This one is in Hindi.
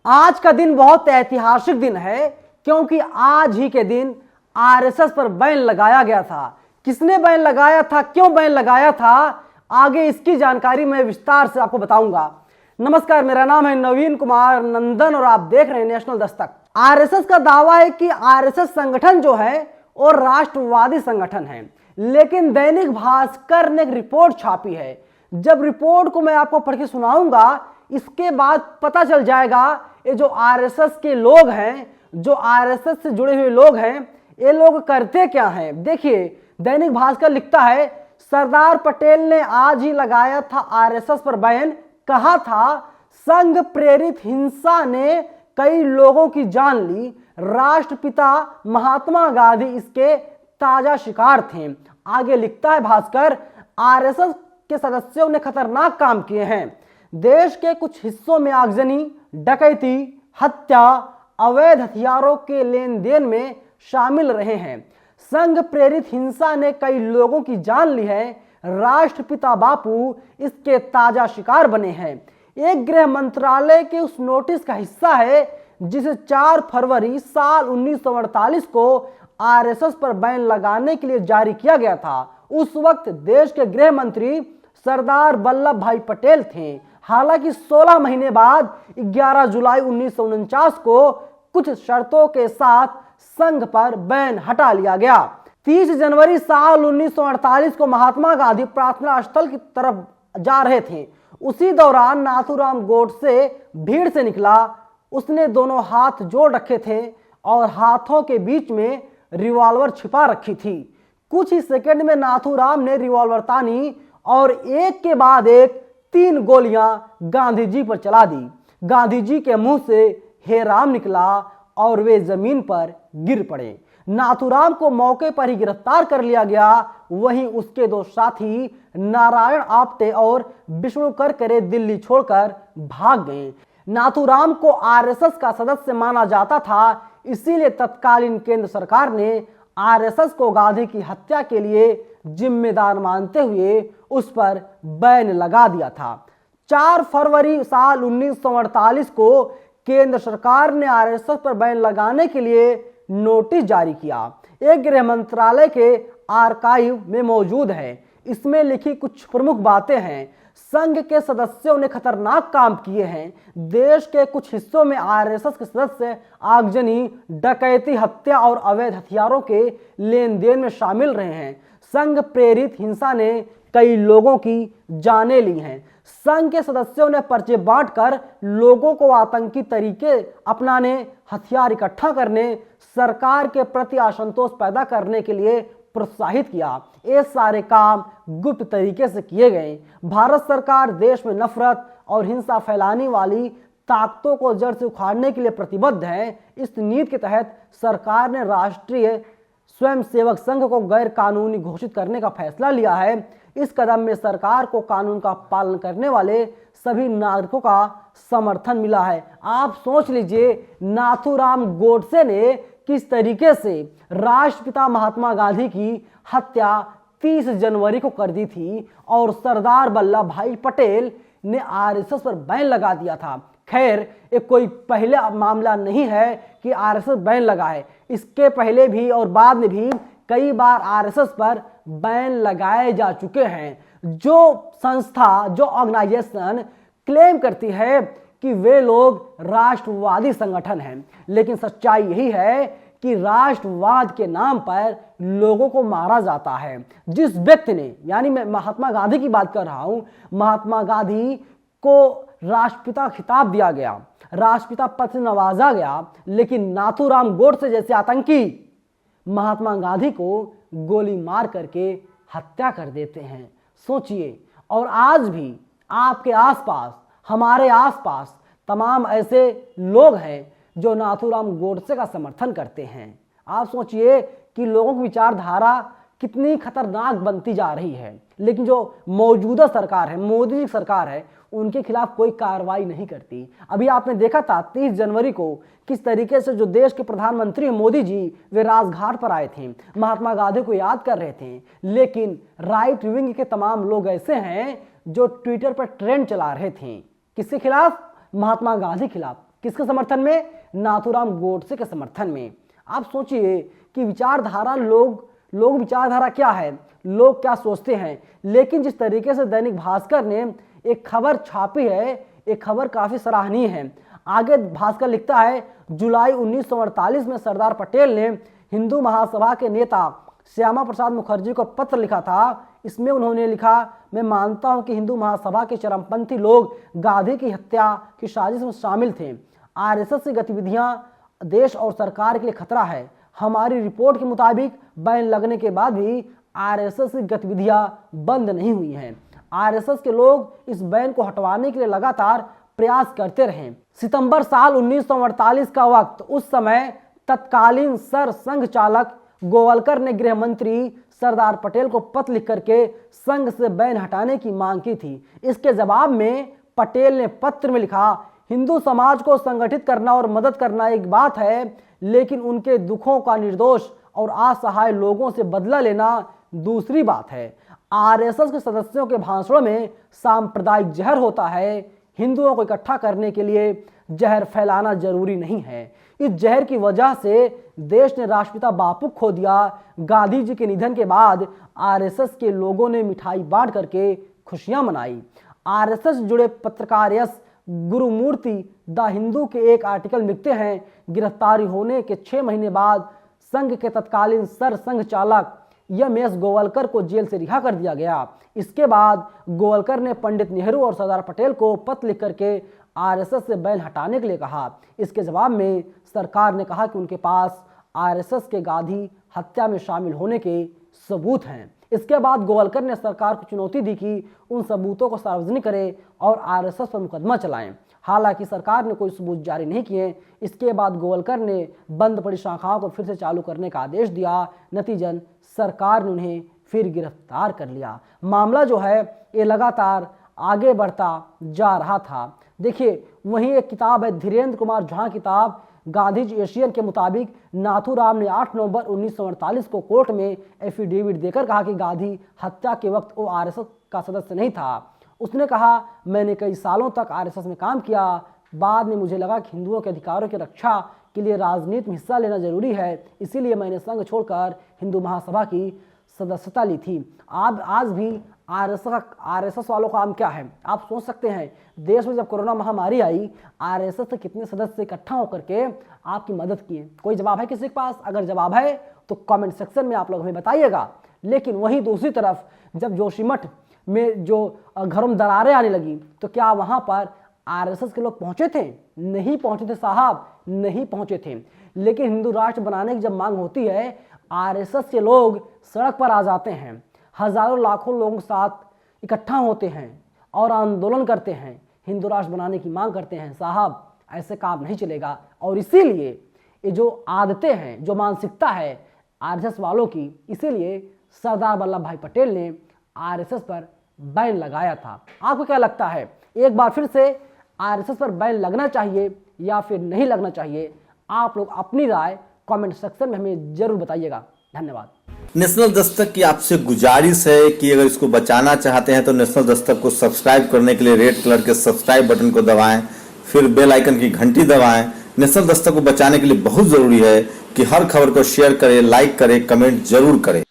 आज का दिन बहुत ऐतिहासिक दिन है क्योंकि आज ही के दिन आरएसएस पर बैन लगाया गया था। किसने बैन लगाया था, क्यों बैन लगाया था, आगे इसकी जानकारी मैं विस्तार से आपको बताऊंगा। नमस्कार, मेरा नाम है नवीन कुमार नंदन और आप देख रहे हैं नेशनल दस्तक। आरएसएस का दावा है कि आरएसएस संगठन जो है वो राष्ट्रवादी संगठन है, लेकिन दैनिक भास्कर ने एक रिपोर्ट छापी है। जब रिपोर्ट को मैं आपको पढ़ के सुनाऊंगा, इसके बाद पता चल जाएगा ये जो आरएसएस के लोग हैं, जो आरएसएस से जुड़े हुए लोग हैं, ये लोग करते क्या हैं। देखिए, दैनिक भास्कर लिखता है, सरदार पटेल ने आज ही लगाया था आरएसएस पर बैन। कहा था, संघ प्रेरित हिंसा ने कई लोगों की जान ली, राष्ट्रपिता महात्मा गांधी इसके ताजा शिकार थे। आगे लिखता है भास्कर, आरएसएस के सदस्यों ने खतरनाक काम किए हैं। देश के कुछ हिस्सों में आगजनी, डकैती, हत्या, अवैध हथियारों के लेन देन में शामिल रहे हैं। संघ प्रेरित हिंसा ने कई लोगों की जान ली है, राष्ट्रपिता बापू इसके ताजा शिकार बने हैं। एक गृह मंत्रालय के उस नोटिस का हिस्सा है जिसे 4 फरवरी साल 1948 को आरएसएस पर बैन लगाने के लिए जारी किया गया था। उस वक्त देश के गृह मंत्री सरदार वल्लभ भाई पटेल थे। हालांकि 16 महीने बाद 11 जुलाई 1949 को कुछ शर्तों के साथ संघ पर बैन हटा लिया गया। 30 जनवरी साल 1948 को महात्मा गांधी प्रार्थना स्थल की तरफ जा रहे थे। उसी दौरान नाथूराम गोडसे भीड़ से निकला। उसने दोनों हाथ जोड़ रखे थे और हाथों के बीच में रिवॉल्वर छिपा रखी थी। कुछ ही सेकंड में नाथूराम ने रिवॉल्वर तानी और एक के बाद एक 3 गोलियां गांधी जी पर चला दी। गांधी जी के मुंह से हे राम निकला और वे जमीन पर गिर पड़े। नाथूराम को मौके पर ही गिरफ्तार कर लिया गया। वहीं उसके 2 साथी नारायण आप्टे और विष्णु करकरे दिल्ली छोड़कर भाग गए। नाथूराम को आरएसएस का सदस्य माना जाता था, इसीलिए तत्कालीन केंद्र सरकार ने आरएसएस को गांधी की हत्या के लिए जिम्मेदार मानते हुए उस पर बैन लगा दिया था। 4 फरवरी साल 1948 को केंद्र सरकार ने आरएसएस पर बैन लगाने के लिए नोटिस जारी किया। एक गृह मंत्रालय के आर्काइव में मौजूद है। इसमें लिखी कुछ प्रमुख बातें हैं। संघ के सदस्यों ने खतरनाक काम किए हैं। देश के कुछ हिस्सों में आरएसएस के सदस्य आगजनी, डकैती, हत्या और अवैध हथियारों के लेन देन में शामिल रहे हैं। संघ प्रेरित हिंसा ने कई लोगों की जानें ली हैं। संघ के सदस्यों ने पर्चे बांटकर लोगों को आतंकी तरीके अपनाने, हथियार इकट्ठा करने, सरकार के प्रति असंतोष पैदा करने के लिए प्रोत्साहित किया। ये सारे काम गुप्त तरीके से किए गए। भारत सरकार देश में नफरत और हिंसा फैलाने वाली ताकतों को जड़ से उखाड़ने के लिए प्रतिबद्ध है। इस नीति के तहत सरकार ने राष्ट्रीय स्वयंसेवक संघ को गैर कानूनी घोषित करने का फैसला लिया है। इस कदम में सरकार को कानून का पालन करने वाले सभी नागरिकों का समर्थन मिला है। आप सोच लीजिए, नाथूराम गोडसे ने किस तरीके से राष्ट्रपिता महात्मा गांधी की हत्या 30 जनवरी को कर दी थी और सरदार वल्लभ भाई पटेल ने आरएसएस पर बैन लगा दिया था। खैर, ये कोई पहला मामला नहीं है कि आरएसएस बैन लगा है। इसके पहले भी और बाद में भी कई बार आरएसएस पर बैन लगाए जा चुके हैं। जो संस्था, जो ऑर्गेनाइजेशन क्लेम करती है कि वे लोग राष्ट्रवादी संगठन हैं, लेकिन सच्चाई यही है कि राष्ट्रवाद के नाम पर लोगों को मारा जाता है। जिस व्यक्ति ने, यानी मैं महात्मा गांधी की बात कर रहा हूं, महात्मा गांधी को राष्ट्रपिता खिताब दिया गया, राष्ट्रपिता पद से नवाजा गया, लेकिन नाथूराम गोडसे जैसे आतंकी महात्मा गांधी को गोली मार करके हत्या कर देते हैं। सोचिए, और आज भी आपके आसपास, हमारे आसपास तमाम ऐसे लोग हैं जो नाथूराम गोडसे का समर्थन करते हैं। आप सोचिए कि लोगों की विचारधारा कितनी खतरनाक बनती जा रही है, लेकिन जो मौजूदा सरकार है, मोदी जी सरकार है, उनके खिलाफ कोई कार्रवाई नहीं करती। अभी आपने देखा था 30 जनवरी को किस तरीके से जो देश के प्रधानमंत्री मोदी जी, वे राजघाट पर आए थे, महात्मा गांधी को याद कर रहे थे। लेकिन राइट विंग के तमाम लोग ऐसे हैं जो ट्विटर पर ट्रेंड चला रहे थे। किसके खिलाफ? महात्मा गांधी खिलाफ। किसके समर्थन में? नाथूराम गोडसे के समर्थन में। आप सोचिए कि विचारधारा लोग विचारधारा क्या है, लोग क्या सोचते हैं। लेकिन जिस तरीके से दैनिक भास्कर ने एक खबर छापी है, एक खबर काफी सराहनीय है। आगे भास्कर लिखता है, जुलाई 1948 में सरदार पटेल ने हिंदू महासभा के नेता श्यामा प्रसाद मुखर्जी को पत्र लिखा था। इसमें उन्होंने लिखा, मैं मानता हूं कि हिंदू महासभा के चरमपंथी लोग गांधी की हत्या की साजिश में शामिल थे। आरएसएस की गतिविधियां देश और सरकार के लिए खतरा है। हमारी रिपोर्ट के मुताबिक बैन लगने के बाद भी आरएसएस की गतिविधियां बंद नहीं हुई हैं। आरएसएस के लोग इस बैन को हटवाने के लिए लगातार प्रयास करते रहे। सितंबर साल 1948 का वक्त, उस समय तत्कालीन सर संघ चालक गोवलकर ने गृह मंत्री सरदार पटेल को पत्र लिख करके संघ से बैन हटाने की मांग की थी। इसके जवाब में पटेल ने पत्र में लिखा, हिंदू समाज को संगठित करना और मदद करना एक बात है, लेकिन उनके दुखों का निर्दोष और असहाय लोगों से बदला लेना दूसरी बात है। आरएसएस के सदस्यों के भाषणों में सांप्रदायिक जहर होता है। हिंदुओं को इकट्ठा करने के लिए जहर फैलाना जरूरी नहीं है। इस जहर की वजह से देश ने राष्ट्रपिता बापू खो दिया। गांधी जी के निधन के बाद आरएसएस के लोगों ने मिठाई बांट करके खुशियां मनाई। आरएसएस जुड़े पत्रकार यस गुरुमूर्ति द हिंदू के एक आर्टिकल लिखते हैं, गिरफ्तारी होने के 6 महीने बाद संघ के तत्कालीन सर संघ चालक एम.एस. गोवलकर को जेल से रिहा कर दिया गया। इसके बाद गोवलकर ने पंडित नेहरू और सरदार पटेल को पत्र लिख करके आरएसएस से बैन हटाने के लिए कहा। इसके जवाब में सरकार ने कहा कि उनके पास आरएसएस के गांधी हत्या में शामिल होने के सबूत हैं। इसके बाद गोवलकर ने सरकार को चुनौती दी कि उन सबूतों को सार्वजनिक करे और आरएसएस पर मुकदमा चलाएं। हालांकि सरकार ने कोई सबूत जारी नहीं किए। इसके बाद गोवलकर ने बंद पड़ी शाखाओं को फिर से चालू करने का आदेश दिया। नतीजन सरकार ने उन्हें फिर गिरफ्तार कर लिया। मामला जो है ये लगातार आगे बढ़ता जा रहा था। देखिए, वहीं एक किताब है धीरेन्द्र कुमार झा किताब गांधीज एशियन के मुताबिक नाथूराम ने 8 नवंबर 1948 को कोर्ट में एफिडेविट देकर कहा कि गांधी हत्या के वक्त वो आरएसएस का सदस्य नहीं था। उसने कहा, मैंने कई सालों तक आरएसएस में काम किया। बाद में मुझे लगा कि हिंदुओं के अधिकारों की रक्षा के लिए राजनीति में हिस्सा लेना जरूरी है, इसीलिए मैंने संघ छोड़कर हिंदू महासभा की सदस्यता ली थी। आज भी आरएसएस वालों का काम क्या है? आप सोच सकते हैं, देश में जब कोरोना महामारी आई, आरएसएस से कितने सदस्य इकट्ठा होकर के आपकी मदद किए? कोई जवाब है किसी के पास? अगर जवाब है तो कमेंट सेक्शन में आप लोग हमें बताइएगा। लेकिन वहीं दूसरी तरफ जब जोशीमठ में जो घरों में दरारें आने लगी, तो क्या वहां पर आरएसएस के लोग पहुंचे थे? नहीं पहुंचे थे साहब, नहीं पहुंचे थे। लेकिन हिंदू राष्ट्र बनाने की जब मांग होती है, आरएसएस के लोग सड़क पर आ जाते हैं, हजारों लाखों लोगों के साथ इकट्ठा होते हैं और आंदोलन करते हैं, हिंदू राष्ट्र बनाने की मांग करते हैं। साहब, ऐसे काम नहीं चलेगा। और इसीलिए ये जो आदतें हैं, जो मानसिकता है आरएसएस वालों की, इसीलिए सरदार वल्लभ भाई पटेल ने आरएसएस पर बैन लगाया था। आपको क्या लगता है, एक बार फिर से आरएसएस पर बैन लगना चाहिए या फिर नहीं लगना चाहिए? आप लोग अपनी राय कमेंट सेक्शन में हमें जरूर बताइएगा। धन्यवाद। नेशनल दस्तक की आपसे गुजारिश है कि अगर इसको बचाना चाहते हैं तो नेशनल दस्तक को सब्सक्राइब करने के लिए रेड कलर के सब्सक्राइब बटन को दबाएं, फिर बेल आइकन की घंटी दबाएं। नेशनल दस्तक को बचाने के लिए बहुत जरूरी है कि हर खबर को शेयर करें, लाइक करें, कमेंट जरूर करें।